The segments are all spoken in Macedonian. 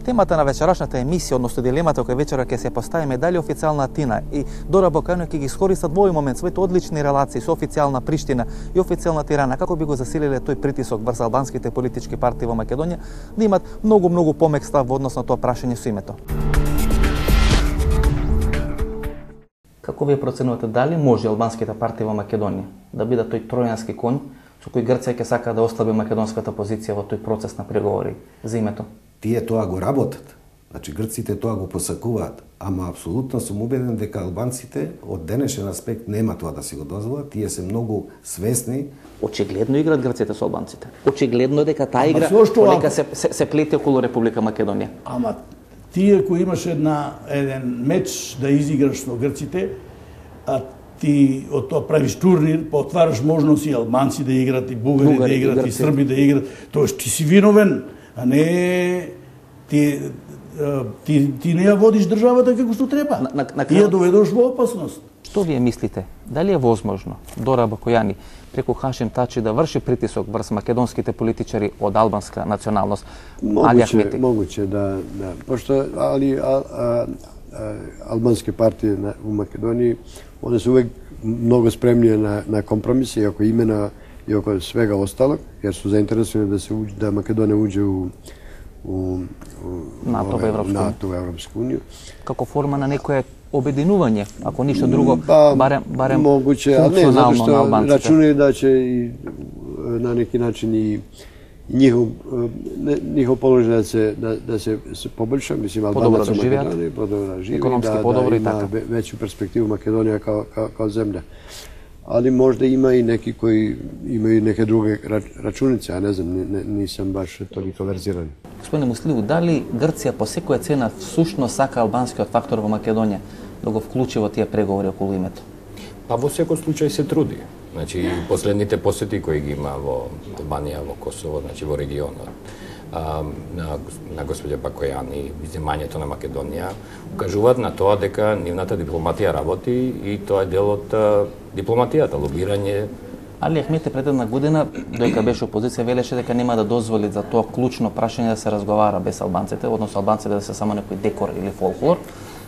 Темата на вечерашната емисија, односно дилемата која вечера ќе се поставиме, дали официјална Атина и Дора Бокајано ќе ги искористат во овој момент своите одлични релации со официјална Приштина и официјална Тирана, како би го засилиле тој притисок врз албанските политички партии во Македонија, да имат многу помек став во однос на тоа прашање со името. Како вие проценувате, дали може албанските партии во Македонија да бидат тој тројански конј со кој Грција ќе сака да ослаби македонската позиција во тој процес на преговори за името? Тие тоа го работат. Значи грците тоа го посакуваат, ама апсолутно сум убеден дека албанците од денешен аспект нема тоа да си го дозволат, тие се многу свесни. Очигледно играат грците со албанците. Очигледно е дека таа игра понека се плете околу Република Македонија. Ама тие кои имаш еден меч да изиграш со грците, а ти од тоа правиш турнир, па отвараш можност и албанци да играат, и бугари да играат, и срби да играат, тоа ти си виновен, а не ти не ја водиш државата како што треба. Ти ја доведош во опасност. Што вие мислите? Дали е возможно Дора Бакојани преку Хашим Тачи да врши притисок врз македонските политичари од албанска националност? Могуќе, да. Пошто албански партии у Македонија, они се увек многу спремни на компромиси, иако имена и око свега остало, јер су заинтересувани да Македонија уđe у НАТО во Европска унија. Како форма на некое обединување, ако ништо друго, барем могуќе, функционално на албанците. Рачунају да ќе и на неки начин и njihov položaj da se poboljša, mislim, Albanac u Makedoniji, da živi, da ima veću perspektivu Makedonija kao zemlja. Ali možda ima i neki koji imaju neke druge računice, ja ne znam, nisam baš toliko verziran. Gospodine Муслиу, дали Грција по секоја цена всушност сака албанскиот фактор во Македонија да го вклучи во тие преговори околу името? Па во секој случај се труди. Значи, последните посети кои ги има во Албанија, во Косово, значи во регионот, на господја Бакојани, земањето на Македонија, укажуваат на тоа дека нивната дипломатија работи и тоа е дел од дипломатијата, лобирање. Али Ахмети пред една година, доека беше опозиција, велеше дека нема да дозволи за тоа клучно прашање да се разговара без албанците, односно албанците да се само некој декор или фолклор,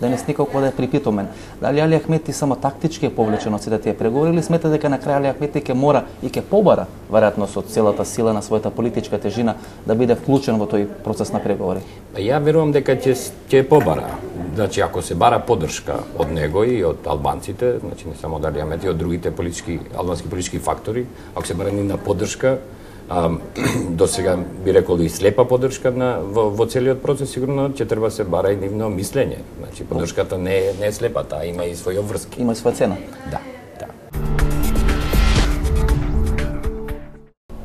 денес никако да е припитомен. Дали Али Ахмети само тактички е повлечен од сите тие преговори или смета дека на крај Али Ахмети ќе мора и ќе побара, веројатно со целата сила на својата политичка тежина, да биде вклучен во тој процес на преговори? Ја верувам дека ќе побара. Значи, ако се бара поддршка од него и од албанците, значи не само од Али Ахмети, од другите албански политички фактори, ако се бара нивна поддршка, до сега би рекол и слепа поддршка во целиот процес, сигурно ќе треба се бара и нивно мислење. Значи, поддршката не е слепа, таа има и своји обврски. Има и своја цена. Да.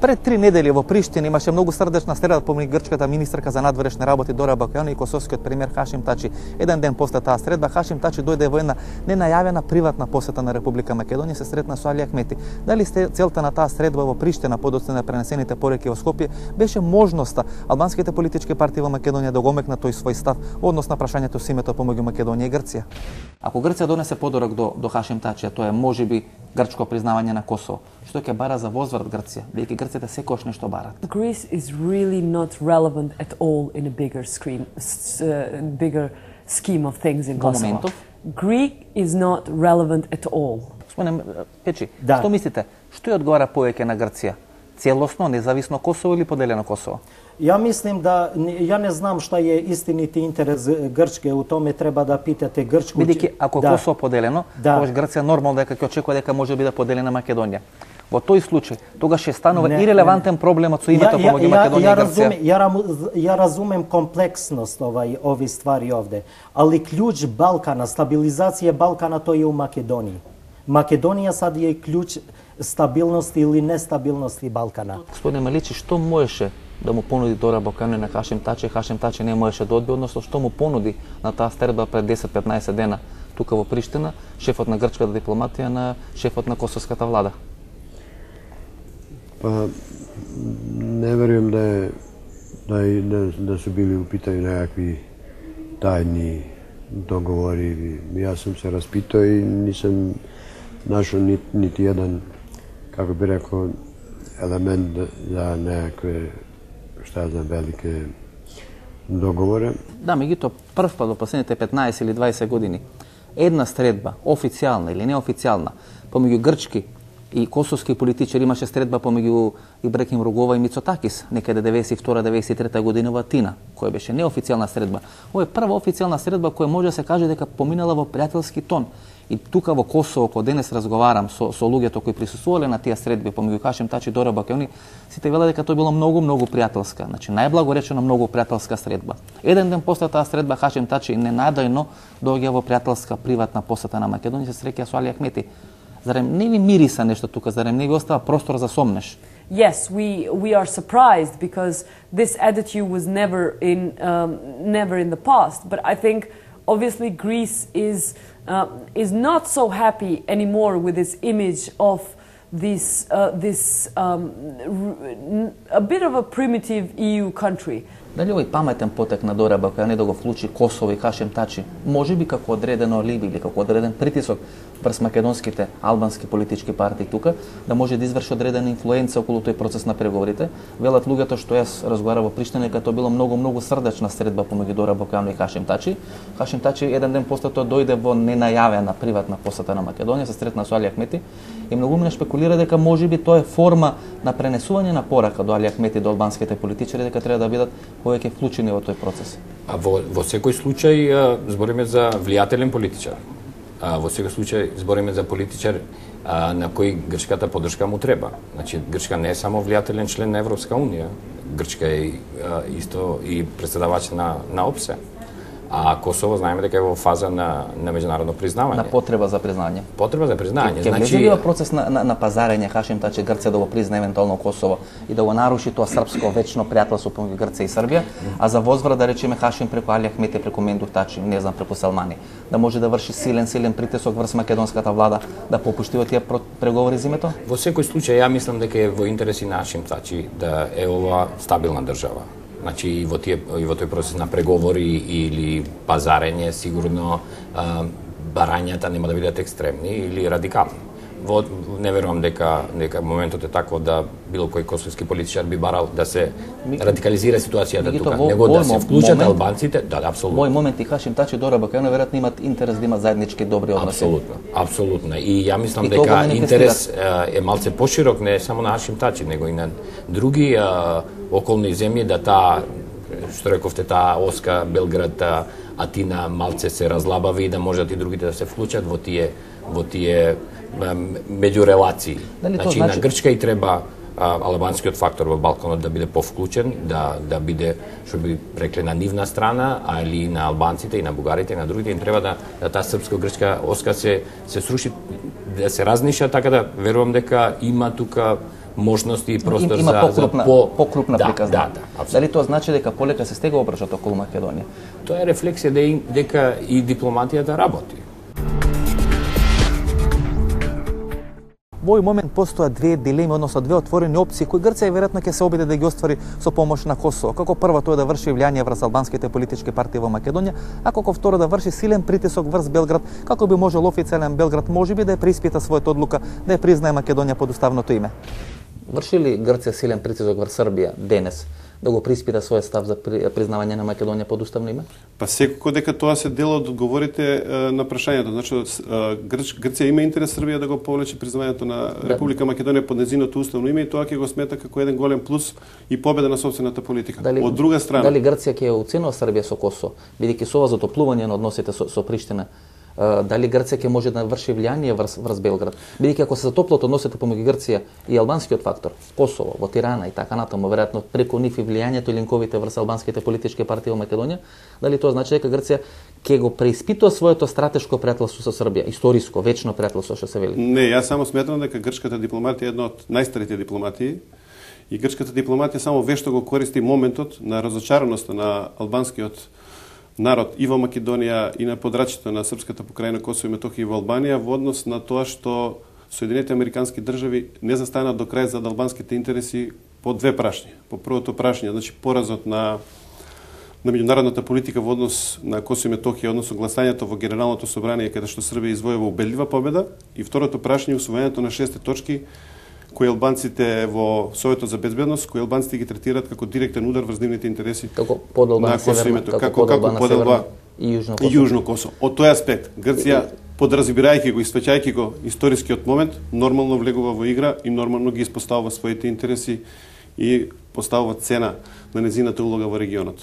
Пред 3 недели во Приштина имаше многу срдечна среда помеѓу грчката министерка за надворешни работи Дора Бакојани и косовскиот премиер Хашим Тачи. Еден ден после таа средба Хашим Тачи дојде во една ненајавена приватна посета на Република Македонија, се сретна со Али Ахмети. Дали целта на таа средба во Приштина, подоцна на пренесените пореки во Скопје, беше можноста албанските политички партии во Македонија да го омекнат тој свој став однос на прашањето со името помеѓу Македонија и Грција? Ако Грција донесе подорок до Хашим Тачи, тоа е можеби грчко признавање на Косово, што ќе бара за возврат Грција, бидејќи грците секогаш нешто барат. Greece is really not relevant at all in a bigger scheme of things in Kosovo. Greek is not relevant at all. Господине Печи, што мислите? Што ја одговара повеќе на Грција? Целосно, независно Косово или поделено Косово? Ja mislim da, ja ne znam šta je istiniti interes Grčke, u tome treba da pitate Grčku. Бидејќи ако Косово поделено, тогаш Грција нормално дека ќе очекува дека може биде поделена Македонија. Во тој случај, тогаш ќе станува ирелевантен проблемот со името помеѓу Македонија и Грција. Ja razumem kompleksnost ovi stvari ovde, ali ključ Balkana, stabilizacije Balkana, to je u Makedoniji. Makedonija sad je ključ stabilnosti ili nestabilnosti Balkana. Господине Маличи, што можеше да му понуди Дора Бокајани на Хашим Тачи, Хашим Тачи не можеше да одби, односно што му понуди на таа средба пред 10-15 дена тука во Приштина, шефот на грчката дипломатија на шефот на косовската влада? Па не верувам да су били у питању некакви тајни договори. Јас сум се распитao и нисам нашao нити еден, како би рекao, елемент за некакве, šta ja znam, velike договорен. Да, меѓутоа прв пат во последните 15 или 20 години една средба, официјална или неофицијална, помеѓу грчки и косовски политичари, имаше средба помеѓу Ибрахим Ругова и Мицотакис некаде 92-93 година во Атина, која беше неофицијална средба. Ова е прва официјална средба која може да се каже дека поминала во пријателски тон. И тука во Косово, кога денес разговарам со луѓето кои присуствувале на тие средби помеѓу Хашим Тачи и Дора Бакеони, сите велат дека тоа било многу пријателска, значи најблаго речено многу пријателска средба. Еден ден после таа средба Хашим Тачи ненадојно доаѓа во пријателска приватна посета на Македонија, се среќа со Али Ахмети. Зарем не ви мириса нешто тука, зарем не ви остава простор за сомнеш? Yes, we are surprised because this attitude was never in the past. But I think obviously Greece is not so happy anymore with this image of this a bit of a primitive EU country. Дали овој паметен потек на Дора Бакеони да го вклучи Косово и Хашим Тачи, може би како одредено алиби или како одреден притисок врз македонските албански политички партии тука, да може да изврши одредена инфлуенца околу тој процес на преговорите. Велат луѓето што јас разговарав во Приштина дека тоа било многу срдечна средба помеѓу Дора Бакеони и Хашим Тачи. Хашим Тачи еден ден после тоа дојде во ненајавена приватна посета на Македонија, се сретна со Али Ахмети и многумина шпекулира дека можеби тоа е форма на пренесување на порака до Али Ахмети, до албанските политичари, дека треба да бидат повеќе вклучени во тој процес. А во секој случај збориме за влијателен политичар. Во секој случај збориме за политичар на кој грчката поддршка му треба. Значи Грчка не е само влијателен член на Европска унија, Грчка е исто и претседавач на ОПСЕ. А Косово знаеме дека е во фаза на меѓународно признавање. На потреба за признавање. Потреба за признавање. Ќе влезе ли во процес на пазарење Хашим Тачи Грција да го призна евентуално Косово и да го наруши тоа српско вечно пријателство помеѓу Грција и Србија, а за возврат да речеме Хашим преку Али Ахмети, преку Мендух Тачи, не знам преку Салмани, да може да врши силен притисок врз македонската влада да попушти во тие преговори зимето? Во секој случај ја мислам дека е во интереси на Хашим Тачи да е ова стабилна држава. Значи и во тој процес на преговори или пазарење сигурно барањата нема да бидат екстремни или радикални. Не верувам дека моментот е таков да било кој косовски политичар би барал да се радикализира ситуацијата тука, него да се вклучат албанците, да, апсолутно. Мој момент и Хашим Тачи и Дора Бакеони веројатно имаат интерес да имаат заеднички добри односи. Апсолутно. И ја мислам дека интерес е малце поширок не само на Хашим Тачи, него и на други околни земји да таа, што рековте, таа оска Белград, Атина малце се разлабави и да можат и другите да се вклучат во тие меѓурелации. Значи на Грчка и треба албанскиот фактор во Балканот да биде повклучен, да биде, што би рекле, на нивна страна, али на албанците и на бугарите и на другите им треба да таа српско-грчка оска се сруши, да се разниша, така да верувам дека има тука можности и простор за покрупна приказна. Дали тоа значи дека полека се стега обршот околу Македонија? Тоа е рефлексија дека и дипломатијата работи. Во овој момент постојат две дилеми, односно две отворени опции кои Грција веројатно ќе се обиде да ги оствари со помош на Косово. Како прво тоа да врши влијание врз албанските политички партии во Македонија, а како второ да врши силен притисок врз Белград, како би можел официјален Белград можеби да ја преиспита својата одлука да ја признае Македонија под уставното име. Врши ли Грција силен притисок врз Србија денес да го приспита својот став за признавање на Македонија под уставно име? Па секако дека тоа се дел од одговорите на прашањето. Значи Грција има интерес Србија да го повлече признавањето на Република Македонија под нејзиното уставно име и тоа ќе го смета како еден голем плюс и победа на сопствената политика. Од друга страна, дали Грција ќе оценува Србија со Косово, бидејќи со ова затоплување на односите со Приштина, дали Грција ќе може да врши влијание врз Белград? Бидејќи ако се затоплат односите помеѓу Грција и албанскиот фактор, Косово, во Тирана и така натаму, веројатно преку нив и влијанието и линковите врз албанските политички партии во Македонија, дали тоа значи дека Грција ќе го преиспитува своето стратешко пријателство со Србија, историско, вечно пријателство што се вели? Не, јас само сметам дека грчката дипломатија е една од најстарите дипломатии и грчката дипломатија само вешто го користи моментот на разочараноста на албанскиот народ и во Македонија и на подрачјето на српската покрајна Косово и Метохија и во Албанија во однос на тоа што Соединетите американски држави не застанат до крај за албанските интереси по две прашања. По првото прашање, значи поразот на меѓународната политика во однос на Косово и Метохија, односно гласањето во Генералното собрание каде што Србија извојува убедлива победа, и второто прашање усвоењето на 6 точки кои албанците во Советот за безбедност, кои албанците ги третираат како директен удар врз нивните интереси како поделба на Северна, како поделба и Јужно Косово. Од тој аспект, Грција, подразбирајќи го и свеќајќи го историскиот момент, нормално влегува во игра и нормално ги испоставува своите интереси и поставува цена на незината улога во регионот.